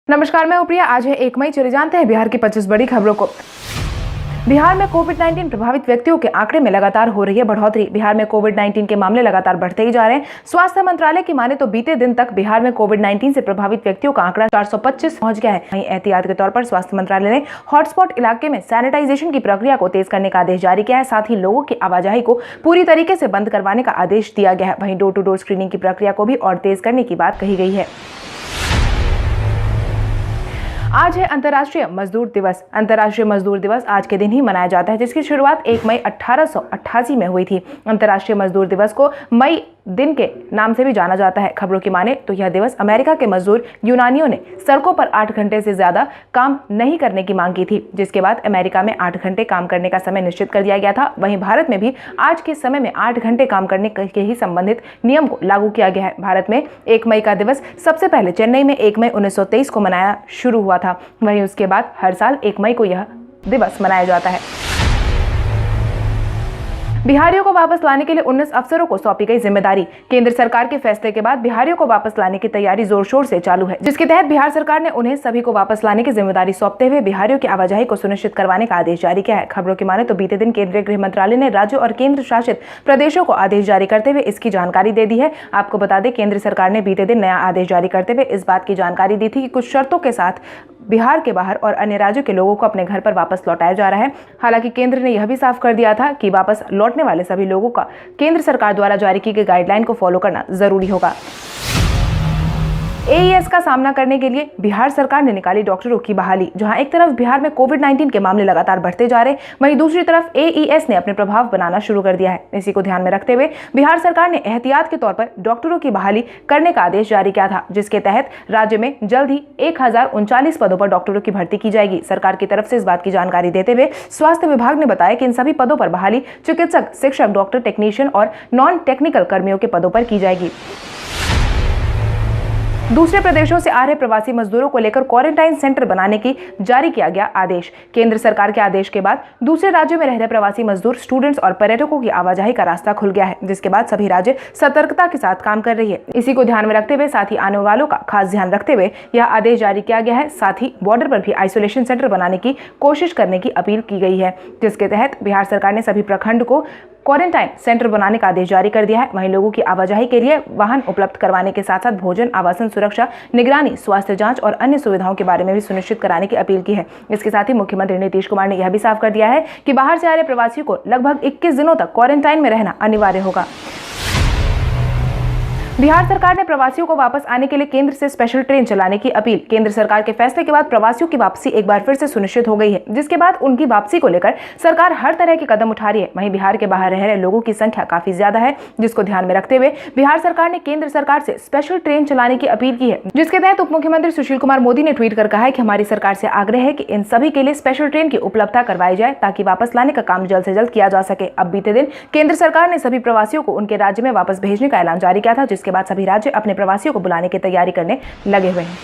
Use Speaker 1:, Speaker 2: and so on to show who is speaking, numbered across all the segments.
Speaker 1: नमस्कार, मैं प्रिया। आज है 1 मई। चले जानते हैं बिहार की 25 बड़ी खबरों को। बिहार में कोविड-19 प्रभावित व्यक्तियों के आंकड़े में लगातार हो रही है बढ़ोतरी। बिहार में कोविड-19 के मामले लगातार बढ़ते ही जा रहे हैं। स्वास्थ्य मंत्रालय की माने तो बीते दिन तक बिहार में कोविड-19 से प्रभावित व्यक्तियों का आंकड़ा 425 पहुंच गया है। वहीं एहतियात के तौर पर स्वास्थ्य मंत्रालय ने हॉटस्पॉट इलाके में सैनिटाइजेशन की प्रक्रिया को तेज करने का आदेश जारी किया है। साथ ही लोगों की आवाजाही को पूरी तरीके से बंद करवाने का आदेश दिया गया है। वहीं डोर टू डोर स्क्रीनिंग की प्रक्रिया को भी और तेज करने की बात कही गई है। आज है अंतर्राष्ट्रीय मजदूर दिवस। अंतर्राष्ट्रीय मजदूर दिवस आज के दिन ही मनाया जाता है, जिसकी शुरुआत 1 मई 1888 में हुई थी। अंतर्राष्ट्रीय मजदूर दिवस को मई दिन के नाम से भी जाना जाता है। खबरों की माने तो यह दिवस अमेरिका के मजदूर यूनानियों ने सड़कों पर 8 घंटे से ज्यादा काम नहीं करने की मांग की थी, जिसके बाद अमेरिका में 8 घंटे काम करने का समय निश्चित कर दिया गया था। वहीं भारत में भी आज के समय में 8 घंटे काम करने के ही संबंधित नियम को लागू किया गया है। भारत में 1 मई का दिवस सबसे पहले चेन्नई में 1 मई 1923 को मनाया शुरू हुआ था। वहीं उसके बाद हर साल 1 मई को यह दिवस मनाया जाता है। बिहारियों को वापस लाने के लिए 19 अफसरों को सौंपी गई जिम्मेदारी। केंद्र सरकार के फैसले के बाद बिहारियों को वापस लाने की तैयारी जोर शोर से चालू है, जिसके तहत बिहार सरकार ने उन्हें सभी को वापस लाने की जिम्मेदारी सौंपते हुए बिहारियों की आवाजाही को सुनिश्चित करवाने का आदेश जारी किया है। खबरों की माने तो बीते दिन केंद्रीय गृह मंत्रालय ने राज्यों और केंद्र शासित प्रदेशों को आदेश जारी करते हुए इसकी जानकारी दे दी है। आपको बता दें, केंद्र सरकार ने बीते दिन नया आदेश जारी करते हुए इस बात की जानकारी दी थी कि कुछ शर्तों के साथ बिहार के बाहर और अन्य राज्यों के लोगों को अपने घर पर वापस लौटाया जा रहा है। हालांकि केंद्र ने यह भी साफ कर दिया था कि वापस लौटने वाले सभी लोगों का केंद्र सरकार द्वारा जारी की गई गाइडलाइन को फॉलो करना जरूरी होगा। एईएस का सामना करने के लिए बिहार सरकार ने निकाली डॉक्टरों की बहाली। जहां एक तरफ बिहार में कोविड-19 के मामले लगातार बढ़ते जा रहे, वहीं दूसरी तरफ एईएस ने अपने प्रभाव बनाना शुरू कर दिया है। इसी को ध्यान में रखते हुए बिहार सरकार ने एहतियात के तौर पर डॉक्टरों की बहाली करने का आदेश जारी किया था, जिसके तहत राज्य में जल्द ही 1039 पदों पर डॉक्टरों की भर्ती की जाएगी। सरकार की तरफ से इस बात की जानकारी देते हुए स्वास्थ्य विभाग ने बताया कि इन सभी पदों पर बहाली चिकित्सक, शिक्षक, डॉक्टर, टेक्नीशियन और नॉन टेक्निकल कर्मियों के पदों पर की जाएगी। दूसरे प्रदेशों से आ रहे प्रवासी मजदूरों को लेकर क्वारंटाइन सेंटर बनाने की जारी किया गया आदेश। केंद्र सरकार के आदेश के बाद दूसरे राज्यों में रह रहे प्रवासी मजदूर, स्टूडेंट्स और पर्यटकों की आवाजाही का रास्ता खुल गया है, जिसके बाद सभी राज्य सतर्कता के साथ काम कर रही है। इसी को ध्यान में रखते हुए साथ ही आने वालों का खास ध्यान रखते हुए यह आदेश जारी किया गया है। साथ ही बॉर्डर पर भी आइसोलेशन सेंटर बनाने की कोशिश करने की अपील की गई है, जिसके तहत बिहार सरकार ने सभी प्रखंड को क्वारंटाइन सेंटर बनाने का आदेश जारी कर दिया है। वहीं लोगों की आवाजाही के लिए वाहन उपलब्ध करवाने के साथ साथ भोजन, आवासन, सुरक्षा, निगरानी, स्वास्थ्य जांच और अन्य सुविधाओं के बारे में भी सुनिश्चित कराने की अपील की है। इसके साथ ही मुख्यमंत्री नीतीश कुमार ने यह भी साफ कर दिया है कि बाहर से आ रहे प्रवासियों को लगभग 21 दिनों तक क्वारंटाइन में रहना अनिवार्य होगा। बिहार सरकार ने प्रवासियों को वापस आने के लिए केंद्र से स्पेशल ट्रेन चलाने की अपील। केंद्र सरकार के फैसले के बाद प्रवासियों की वापसी एक बार फिर से सुनिश्चित हो गई है, जिसके बाद उनकी वापसी को लेकर सरकार हर तरह के कदम उठा रही है। वहीं बिहार के बाहर रह रहे लोगों की संख्या काफी ज्यादा है, जिसको ध्यान में रखते हुए बिहार सरकार ने केंद्र सरकार से स्पेशल ट्रेन चलाने की अपील की है, जिसके तहत उप मुख्यमंत्री सुशील कुमार मोदी ने ट्वीट कर कहा है कि हमारी सरकार से आग्रह है कि इन सभी के लिए स्पेशल ट्रेन की उपलब्धता करवाई जाए, ताकि वापस लाने का काम जल्द से जल्द किया जा सके। अब बीते दिन केंद्र सरकार ने सभी प्रवासियों को उनके राज्य में वापस भेजने का ऐलान जारी किया था, जिसके बाद सभी राज्य अपने प्रवासियों को बुलाने की तैयारी करने लगे हुए हैं।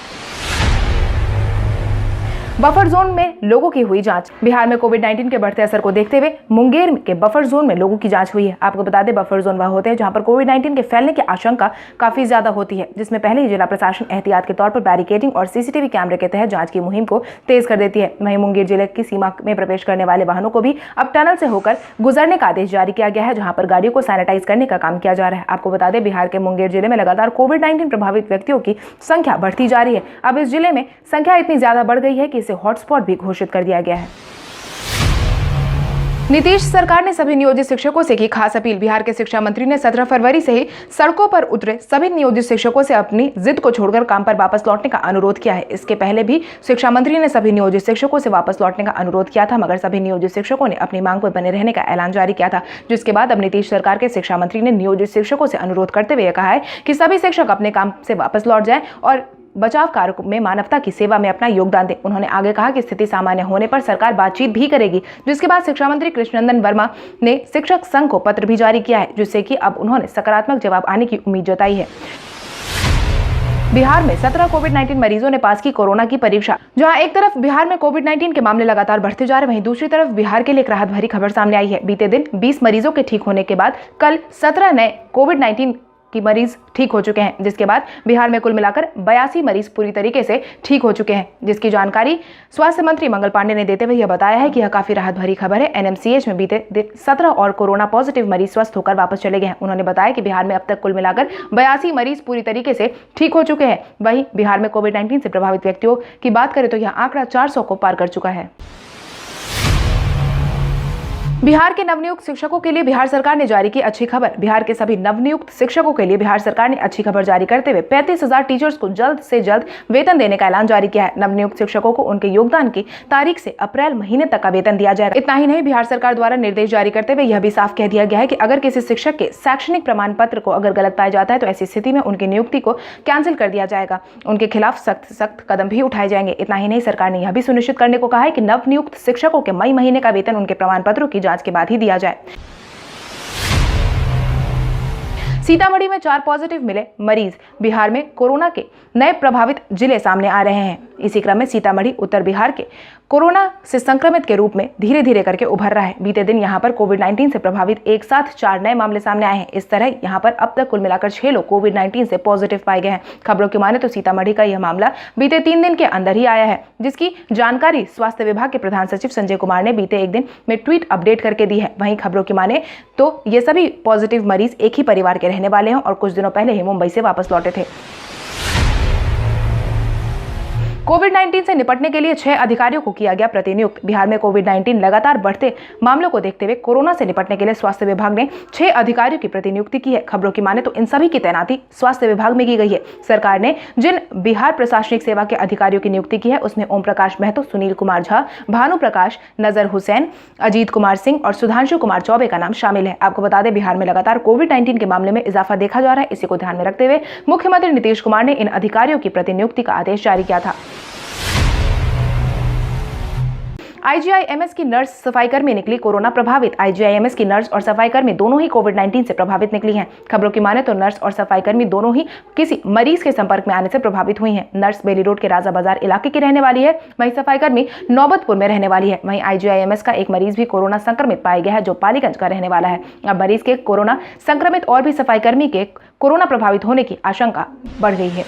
Speaker 1: बफर जोन में लोगों की हुई जांच। बिहार में कोविड-19 के बढ़ते असर को देखते हुए मुंगेर के बफर जोन में लोगों की जांच हुई है। आपको बता दें, बफर जोन वह होते हैं जहां पर कोविड-19 के फैलने की आशंका काफी ज्यादा होती है, जिसमें पहले ही जिला प्रशासन एहतियात के तौर पर बैरिकेडिंग और सीसीटीवी कैमरे के तहत जांच की मुहिम को तेज कर देती है। वहीं मुंगेर जिले की सीमा में प्रवेश करने वाले वाहनों को भी अब टनल से होकर गुजरने का आदेश जारी किया गया है, जहां पर गाड़ियों को सैनिटाइज करने का काम किया जा रहा है। आपको बता दें, बिहार के मुंगेर जिले में लगातार कोविड-19 प्रभावित व्यक्तियों की संख्या बढ़ती जा रही है। अब इस जिले में संख्या इतनी ज्यादा बढ़ गई है कि इसे हॉटस्पॉट भी घोषित कर दिया गया है। नीतीश सरकार ने सभी नियोजित शिक्षकों से की खास अपील। बिहार के शिक्षा मंत्री ने 17 फरवरी से ही सड़कों पर उतरे सभी नियोजित शिक्षकों से अपनी जिद को छोड़कर काम पर वापस लौटने का अनुरोध किया है। इसके पहले भी शिक्षा मंत्री ने सभी नियोजित शिक्षकों से वापस लौटने का अनुरोध किया था, मगर सभी नियोजित शिक्षकों ने अपनी मांग पर बने रहने का ऐलान जारी किया था, जिसके बाद अब नीतीश सरकार के शिक्षा मंत्री ने नियोजित शिक्षकों से अनुरोध करते हुए कहा है कि सभी शिक्षक अपने काम से वापस लौट जाएं और बचाव कार्य में मानवता की सेवा में अपना योगदान दें। उन्होंने आगे कहा कि स्थिति सामान्य होने पर सरकार बातचीत भी करेगी, जिसके बाद शिक्षा मंत्री कृष्णनंदन वर्मा ने शिक्षक संघ को पत्र भी जारी किया है, जिससे कि अब उन्होंने सकारात्मक जवाब आने की उम्मीद जताई है। बिहार में 17 कोविड-19 मरीजों ने पास की कोरोना की परीक्षा। जहां एक तरफ बिहार में कोविड-19 के मामले लगातार बढ़ते जा रहे, वहीं दूसरी तरफ बिहार के लिए एक राहत भरी खबर सामने आई है। बीते दिन 20 मरीजों के ठीक होने के बाद कल 17 नए कोविड-19 की मरीज ठीक हो चुके हैं, जिसके बाद बिहार में कुल मिलाकर 82 मरीज पूरी तरीके से ठीक हो चुके हैं, जिसकी जानकारी स्वास्थ्य मंत्री मंगल पांडे ने देते हुए यह बताया है कि यह काफी राहत भरी खबर है। एनएमसीएच में बीते दिन 17 और कोरोना पॉजिटिव मरीज स्वस्थ होकर वापस चले गए हैं। उन्होंने बताया कि बिहार में अब तक कुल मिलाकर 82 मरीज पूरी तरीके से ठीक हो चुके हैं। वहीं बिहार में कोविड-19 से प्रभावित व्यक्तियों की बात करें तो यह आंकड़ा 400 को पार कर चुका है। बिहार के नवनियुक्त शिक्षकों के लिए बिहार सरकार ने जारी की अच्छी खबर। बिहार के सभी नवनियुक्त शिक्षकों के लिए बिहार सरकार ने अच्छी खबर जारी करते हुए 35,000 टीचर्स को जल्द से जल्द वेतन देने का ऐलान जारी किया है। नवनियुक्त शिक्षकों को उनके योगदान की तारीख से अप्रैल महीने तक का वेतन दिया जाएगा। इतना ही नहीं, बिहार सरकार द्वारा निर्देश जारी करते हुए यह भी साफ कह दिया गया है कि अगर किसी शिक्षक के शैक्षणिक प्रमाण पत्र को अगर गलत पाया जाता है तो ऐसी स्थिति में उनकी नियुक्ति को कैंसिल कर दिया जाएगा। उनके खिलाफ सख्त कदम भी उठाए जाएंगे। इतना ही नहीं, सरकार ने यह भी सुनिश्चित करने को कहा है कि नवनियुक्त शिक्षकों के मई महीने का वेतन उनके प्रमाण पत्रों की जांच के बाद ही दिया जाए। सीतामढ़ी में 4 पॉजिटिव मिले मरीज। बिहार में कोरोना के नए प्रभावित जिले सामने आ रहे हैं। इसी क्रम में सीतामढ़ी उत्तर बिहार के कोरोना से संक्रमित के रूप में धीरे धीरे करके उभर रहा है। बीते दिन यहां पर कोविड-19 से प्रभावित एक साथ 4 नए मामले सामने आए हैं। इस तरह यहां पर अब तक कुल मिलाकर 6 लोग कोविड-19 से पॉजिटिव पाए गए हैं। खबरों की माने तो सीतामढ़ी का यह मामला बीते 3 दिन के अंदर ही आया है, जिसकी जानकारी स्वास्थ्य विभाग के प्रधान सचिव संजय कुमार ने बीते एक दिन में ट्वीट अपडेट करके दी है। वहीं खबरों की माने तो ये सभी पॉजिटिव मरीज एक ही परिवार के रहने वाले हैं और कुछ दिनों पहले ही मुंबई से वापस लौटे थे। कोविड-19 से निपटने के लिए 6 अधिकारियों को किया गया प्रतिनियुक्त। बिहार में कोविड-19 लगातार बढ़ते मामलों को देखते हुए कोरोना से निपटने के लिए स्वास्थ्य विभाग ने 6 अधिकारियों की प्रतिनियुक्ति की है। खबरों की माने तो इन सभी की तैनाती स्वास्थ्य विभाग में की गई है। सरकार ने जिन बिहार प्रशासनिक सेवा के अधिकारियों की नियुक्ति की है उसमें ओम प्रकाश महतो, सुनील कुमार झा, भानु प्रकाश, नजर हुसैन, अजीत कुमार सिंह और सुधांशु कुमार चौबे का नाम शामिल है। आपको बता दें, बिहार में लगातार कोविड-19 के मामले में इजाफा देखा जा रहा है। इसी को ध्यान में रखते हुए मुख्यमंत्री नीतीश कुमार ने इन अधिकारियों की प्रतिनियुक्ति का आदेश जारी किया था। आईजीआईएमएस की नर्स सफाईकर्मी निकली कोरोना प्रभावित। आईजीआईएमएस की नर्स और सफाईकर्मी दोनों ही कोविड-19 से प्रभावित निकली हैं। खबरों की माने तो नर्स और सफाईकर्मी दोनों ही किसी मरीज के संपर्क में आने से प्रभावित हुई हैं। नर्स बेली रोड के राजा बाजार इलाके की रहने वाली है, वहीं सफाईकर्मी नौबतपुर में रहने वाली है। वहीं आईजीआईएमएस का एक मरीज भी कोरोना संक्रमित पाया गया है, जो पालीगंज का रहने वाला है। अब मरीज के कोरोना संक्रमित और भी सफाईकर्मी के कोरोना प्रभावित होने की आशंका बढ़ गई है।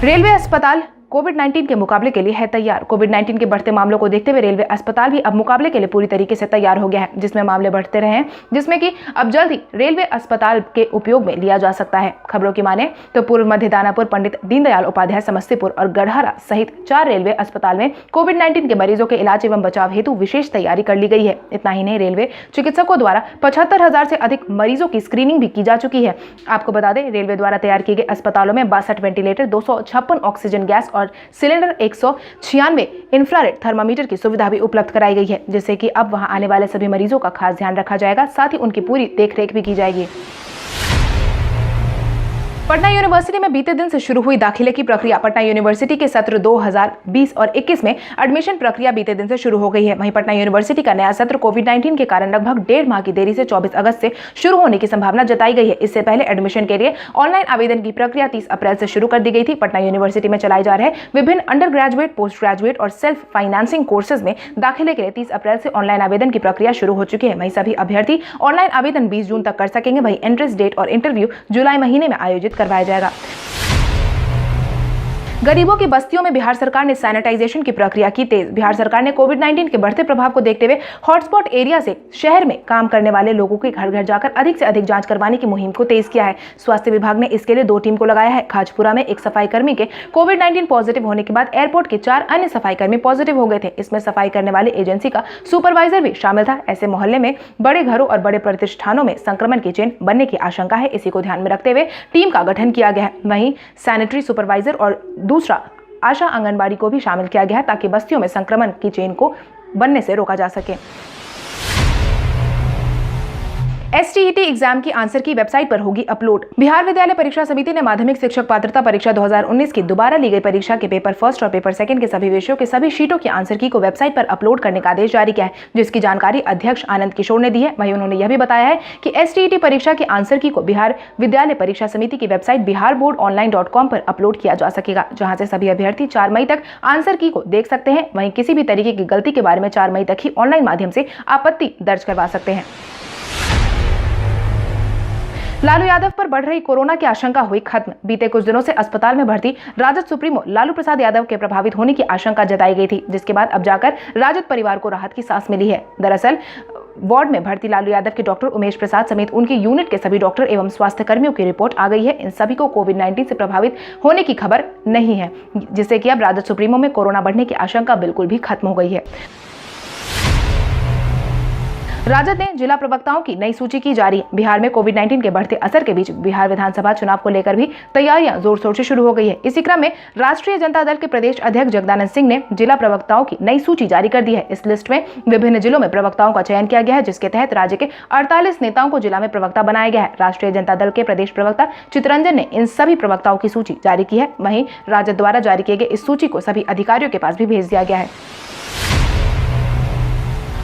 Speaker 1: रेलवे अस्पताल कोविड-19 के मुकाबले के लिए है तैयार। कोविड-19 के बढ़ते मामलों को देखते हुए रेलवे अस्पताल भी अब मुकाबले के लिए पूरी तरीके से तैयार हो गया है, जिसमें मामले बढ़ते रहे हैं, जिसमें कि अब जल्द ही रेलवे अस्पताल के उपयोग में लिया जा सकता है। खबरों की माने तो पूर्व मध्य दानापुर, पंडित दीनदयाल उपाध्याय समस्तीपुर और गढ़हरा सहित 4 रेलवे अस्पताल में कोविड-19 के मरीजों के इलाज एवं बचाव हेतु विशेष तैयारी कर ली गई है। इतना ही नहीं, रेलवे चिकित्सकों द्वारा 75,000 से अधिक मरीजों की स्क्रीनिंग भी की जा चुकी है। आपको बता दें, रेलवे द्वारा तैयार किए गए अस्पतालों में 62 वेंटिलेटर, 256 ऑक्सीजन गैस और सिलेंडर, 196 इंफ्रारेड थर्मामीटर की सुविधा भी उपलब्ध कराई गई है, जिससे कि अब वहां आने वाले सभी मरीजों का खास ध्यान रखा जाएगा। साथ ही उनकी पूरी देखरेख भी की जाएगी। पटना यूनिवर्सिटी में बीते दिन से शुरू हुई दाखिले की प्रक्रिया। पटना यूनिवर्सिटी के सत्र 2020 और 21 में एडमिशन प्रक्रिया बीते दिन से शुरू हो गई है। वहीं पटना यूनिवर्सिटी का नया सत्र कोविड-19 के कारण लगभग 1.5 माह की देरी से 24 अगस्त से शुरू होने की संभावना जताई गई है। इससे पहले एडमिशन के लिए ऑनलाइन आवेदन की प्रक्रिया 30 अप्रैल से शुरू कर दी गई थी। पटना यूनिवर्सिटी में चलाए जा रहे विभिन्न अंडर ग्रेजुएट, पोस्ट ग्रेजुएट और सेल्फ फाइनेंसिंग कोर्सेज में दाखिले के लिए 30 अप्रैल से ऑनलाइन आवेदन की प्रक्रिया शुरू हो चुकी है। वहीं सभी अभ्यर्थी ऑनलाइन आवेदन 20 जून तक कर सकेंगे। वहीं एंट्रेंस डेट और इंटरव्यू जुलाई महीने में आयोजित करवाया जाएगा। गरीबों की बस्तियों में बिहार सरकार ने सैनिटाइजेशन की प्रक्रिया की तेज। बिहार सरकार ने कोविड-19 के बढ़ते प्रभाव को देखते हुए हॉटस्पॉट एरिया से शहर में काम करने वाले लोगों के घर घर जाकर अधिक से अधिक जांच करवाने की मुहिम को तेज किया है। स्वास्थ्य विभाग ने इसके लिए 2 टीम को लगाया है। खाजपुरा में एक सफाई कर्मी के कोविड-19 पॉजिटिव होने के बाद एयरपोर्ट के 4 अन्य सफाई कर्मी पॉजिटिव हो गए थे। इसमें सफाई करने वाले एजेंसी का सुपरवाइजर भी शामिल था। ऐसे मोहल्ले में, बड़े घरों और बड़े प्रतिष्ठानों में संक्रमण की चेन बनने की आशंका है। इसी को ध्यान में रखते हुए टीम का गठन किया गया है। वहीं सैनिटरी सुपरवाइजर और दूसरा आशा आंगनबाड़ी को भी शामिल किया गया है, ताकि बस्तियों में संक्रमण की चेन को बनने से रोका जा सके। STET एग्जाम की आंसर की वेबसाइट पर होगी अपलोड। बिहार विद्यालय परीक्षा समिति ने माध्यमिक शिक्षक पात्रता परीक्षा 2019 की दोबारा ली गई परीक्षा के पेपर फर्स्ट और पेपर सेकंड के सभी विषयों के सभी शीटों की आंसर की को वेबसाइट पर अपलोड करने का आदेश जारी किया है, जिसकी जानकारी अध्यक्ष आनंद किशोर ने दी है। वहीं उन्होंने यह भी बताया है कि STET परीक्षा की आंसर की को बिहार विद्यालय परीक्षा समिति की वेबसाइट biharboardonline.com पर अपलोड किया जा सकेगा, जहां से सभी अभ्यर्थी 4 मई तक आंसर की को देख सकते हैं। वहीं किसी भी तरीके की गलती के बारे में 4 मई तक ही ऑनलाइन माध्यम से आपत्ति दर्ज करवा सकते हैं। लालू यादव पर बढ़ रही कोरोना की आशंका हुई खत्म। बीते कुछ दिनों से अस्पताल में भर्ती राजद सुप्रीमो लालू प्रसाद यादव के प्रभावित होने की आशंका जताई गई थी, जिसके बाद अब जाकर राजद परिवार को राहत की सांस मिली है। दरअसल वार्ड में भर्ती लालू यादव के डॉक्टर उमेश प्रसाद समेत उनकी यूनिट के सभी डॉक्टर एवं स्वास्थ्य कर्मियों की रिपोर्ट आ गई है। इन सभी को कोविड-19 से प्रभावित होने की खबर नहीं है, जिससे कि अब राजद सुप्रीमो में कोरोना बढ़ने की आशंका बिल्कुल भी खत्म हो गई है। राजद ने जिला प्रवक्ताओं की नई सूची की जारी। बिहार में कोविड-19 के बढ़ते असर के बीच बिहार विधानसभा चुनाव को लेकर भी तैयारियां जोर शोर से शुरू हो गई है। इसी क्रम में राष्ट्रीय जनता दल के प्रदेश अध्यक्ष जगदानंद सिंह ने जिला प्रवक्ताओं की नई सूची जारी कर दी है। इस लिस्ट में विभिन्न जिलों में प्रवक्ताओं का चयन किया गया है, जिसके तहत राज्य के 48 नेताओं को जिला में प्रवक्ता बनाया गया है। राष्ट्रीय जनता दल के प्रदेश प्रवक्ता चितरंजन ने इन सभी प्रवक्ताओं की सूची जारी की है। वहीं राजद द्वारा जारी किए गए इस सूची को सभी अधिकारियों के पास भी भेज दिया गया है।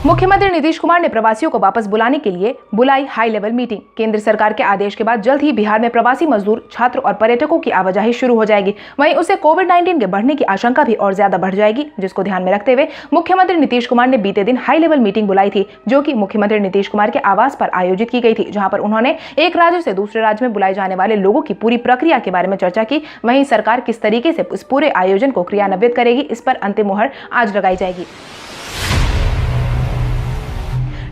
Speaker 1: मुख्यमंत्री नीतीश कुमार ने प्रवासियों को वापस बुलाने के लिए बुलाई हाई लेवल मीटिंग। केंद्र सरकार के आदेश के बाद जल्द ही बिहार में प्रवासी मजदूर, छात्र और पर्यटकों की आवाजाही शुरू हो जाएगी। वहीं उससे कोविड-19 के बढ़ने की आशंका भी और ज्यादा बढ़ जाएगी, जिसको ध्यान में रखते हुए मुख्यमंत्री नीतीश कुमार ने बीते दिन हाई लेवल मीटिंग बुलाई थी, जो कि मुख्यमंत्री नीतीश कुमार के आवास पर आयोजित की गई थी, जहां पर उन्होंने एक राज्य से दूसरे राज्य में बुलाए जाने वाले लोगों की पूरी प्रक्रिया के बारे में चर्चा की। वहीं सरकार किस तरीके से इस पूरे आयोजन को क्रियान्वित करेगी, इस पर अंतिम मुहर आज लगाई जाएगी।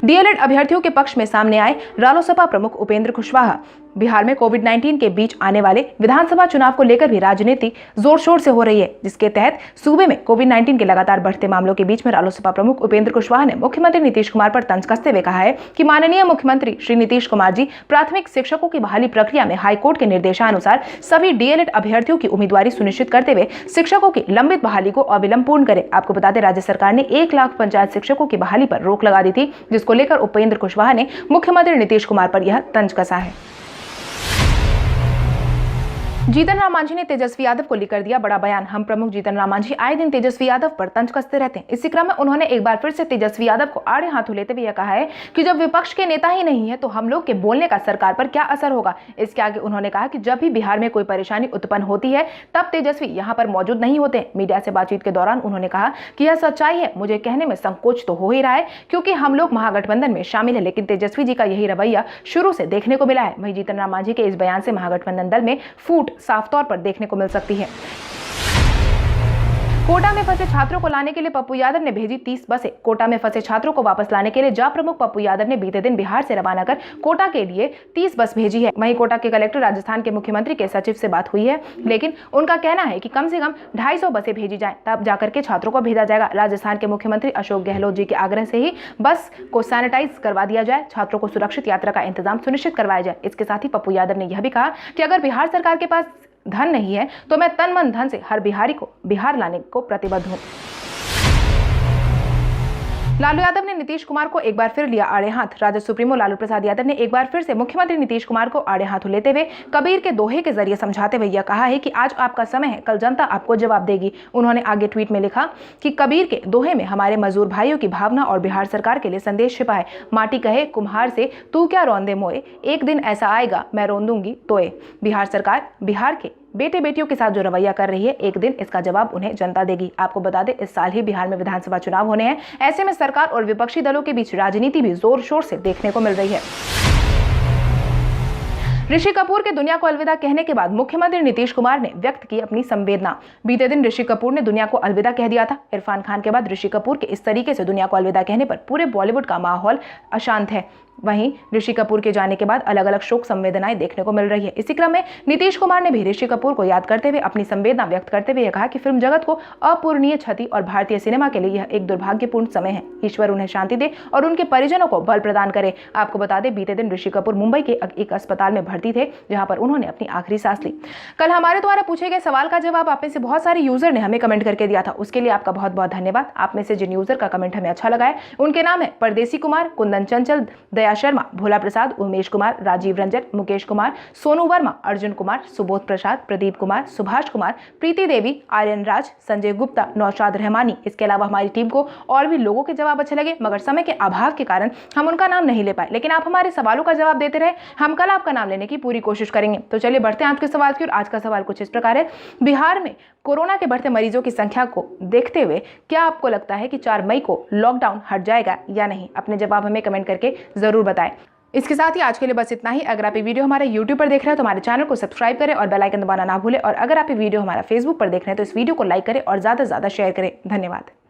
Speaker 1: डीएलएड अभ्यर्थियों के पक्ष में सामने आए रालोसपा प्रमुख उपेंद्र कुशवाहा। बिहार में कोविड-19 के बीच आने वाले विधानसभा चुनाव को लेकर भी राजनीति जोर शोर से हो रही है, जिसके तहत सूबे में कोविड-19 के लगातार बढ़ते मामलों के बीच में रालोसपा प्रमुख उपेंद्र कुशवाहा ने मुख्यमंत्री नीतीश कुमार पर तंज कसते हुए कहा है कि माननीय मुख्यमंत्री श्री नीतीश कुमार जी प्राथमिक शिक्षकों की बहाली प्रक्रिया में हाईकोर्ट के निर्देशानुसार सभी डीएलएड अभ्यर्थियों की उम्मीदवारी सुनिश्चित करते हुए शिक्षकों की लंबित बहाली को अविलंब पूर्ण करें। आपको बता दें, राज्य सरकार ने 1 लाख पंचायत शिक्षकों की बहाली पर रोक लगा दी थी, जिसको लेकर उपेंद्र कुशवाहा ने मुख्यमंत्री नीतीश कुमार पर यह तंज कसा है। जीतन राम मांझी ने तेजस्वी यादव को लेकर दिया बड़ा बयान। हम प्रमुख जीतन राम मांझी आए दिन तेजस्वी यादव पर तंज कसते रहते हैं। इसी क्रम में उन्होंने एक बार फिर से तेजस्वी यादव को आड़े हाथों लेते हुए कहा है कि जब विपक्ष के नेता ही नहीं है तो हम लोग के बोलने का सरकार पर क्या असर होगा। इसके आगे उन्होंने कहा कि जब भी बिहार में कोई परेशानी उत्पन्न होती है तब तेजस्वी यहाँ पर मौजूद नहीं होते। मीडिया से बातचीत के दौरान उन्होंने कहा कि यह सच्चाई है, मुझे कहने में संकोच तो हो ही रहा है क्योंकि हम लोग महागठबंधन में शामिल है, लेकिन तेजस्वी जी का यही रवैया शुरू से देखने को मिला है। वहीं जीतन राम मांझी के इस बयान से महागठबंधन दल में फूट साफ तौर पर देखने को मिल सकती है। कोटा में फंसे छात्रों को लाने के लिए पप्पू यादव ने भेजी 30 बसें। कोटा में फंसे छात्रों को वापस लाने के लिए जा प्रमुख पप्पू यादव ने बीते दिन बिहार से रवाना कर कोटा के लिए 30 बस भेजी है। वहीं कोटा के कलेक्टर राजस्थान के मुख्यमंत्री के सचिव से बात हुई है, लेकिन उनका कहना है कि कम से कम 250 बसें भेजी जाएं, तब जाकर के छात्रों को भेजा जाएगा। राजस्थान के मुख्यमंत्री अशोक गहलोत जी के आग्रह से ही बस को सैनिटाइज करवा दिया जाए, छात्रों को सुरक्षित यात्रा का इंतजाम सुनिश्चित करवाया जाए। इसके साथ ही पप्पू यादव ने यह भी कहा कि अगर बिहार सरकार के पास धन नहीं है तो मैं तन मन धन से हर बिहारी को बिहार लाने को प्रतिबद्ध हूं। लालू यादव ने नीतीश कुमार को एक बार फिर लिया आड़े हाथ। राजद सुप्रीमो लालू प्रसाद यादव ने एक बार फिर से मुख्यमंत्री नीतीश कुमार को आड़े हाथों लेते हुए कबीर के दोहे के जरिए समझाते हुए यह कहा है कि आज आपका समय है, कल जनता आपको जवाब देगी। उन्होंने आगे ट्वीट में लिखा कि कबीर के दोहे में हमारे मजदूर भाइयों की भावना और बिहार सरकार के लिए संदेश छिपा है। माटी कहे कुम्हार से तू क्या रौंदे मोए, एक दिन ऐसा आएगा मैं रौंदूंगी तोए। बिहार सरकार बिहार के बेटे बेटियों के साथ जो रवैया कर रही है, एक दिन इसका जवाब उन्हें जनता देगी। आपको बता दें, इस साल ही बिहार में विधानसभा चुनाव होने हैं। ऐसे में सरकार और विपक्षी दलों के बीच राजनीति भी जोर शोर से देखने को मिल रही है। ऋषि कपूर के दुनिया को अलविदा कहने के बाद मुख्यमंत्री नीतीश कुमार ने व्यक्त की अपनी संवेदना। बीते दिन ऋषि कपूर ने दुनिया को अलविदा कह दिया था। इरफान खान के बाद ऋषि कपूर के इस तरीके से दुनिया को अलविदा कहने पर पूरे बॉलीवुड का माहौल अशांत है। वहीं ऋषि कपूर के जाने के बाद अलग अलग शोक संवेदनाएं देखने को मिल रही है। इसी क्रम में नीतीश कुमार ने भी ऋषि कपूर को याद करते हुए अपनी संवेदना व्यक्त करते हुए कहा कि फिल्म जगत को अपूरणीय क्षति और भारतीय सिनेमा के लिए यह एक दुर्भाग्यपूर्ण समय है। ईश्वर उन्हें शांति दे और उनके परिजनों को बल प्रदान करे। आपको बता दें, बीते दिन ऋषि कपूर मुंबई के एक अस्पताल में भर्ती थे, जहां पर उन्होंने अपनी आखिरी सांस ली। कल हमारे द्वारा पूछे गए सवाल का जवाब आप में से बहुत सारे यूजर ने हमें कमेंट करके दिया था, उसके लिए आपका बहुत बहुत धन्यवाद। आप में से जिन यूजर का कमेंट हमें अच्छा लगा है उनके नाम है परदेसी कुमार, कुंदन चंचल, दया शर्मा, भोला प्रसाद, उमेश कुमार, राजीव रंजन, मुकेश कुमार, सोनू वर्मा, अर्जुन कुमार, सुबोध प्रसाद, प्रदीप कुमार, सुभाष कुमार, प्रीति देवी, आर्यन राज, संजय गुप्ता, नौशाद रहमानी। इसके अलावा हमारी टीम को और भी लोगों के जवाब अच्छे लगे, मगर समय के अभाव के कारण हम उनका नाम नहीं ले पाए, लेकिन आप हमारे सवालों का जवाब देते रहे। हम कल आपका नाम लेने की पूरी कोशिश करेंगे। तो चलिए बढ़ते हैं आज के सवाल की ओर। आज का सवाल कुछ इस प्रकार है, बिहार में कोरोना के बढ़ते मरीजों की संख्या को देखते हुए क्या आपको लगता है कि 4 मई को लॉकडाउन हट जाएगा या नहीं? अपने जवाब हमें कमेंट करके जरूर बताएं। इसके साथ ही आज के लिए बस इतना ही। अगर आप ये वीडियो हमारे YouTube पर देख रहे हैं तो हमारे चैनल को सब्सक्राइब करें और बेल आइकन दबाना ना भूलें। और अगर आप ये वीडियो हमारा Facebook पर देख रहे हैं तो इस वीडियो को लाइक करें और ज़्यादा से ज़्यादा शेयर करें। धन्यवाद।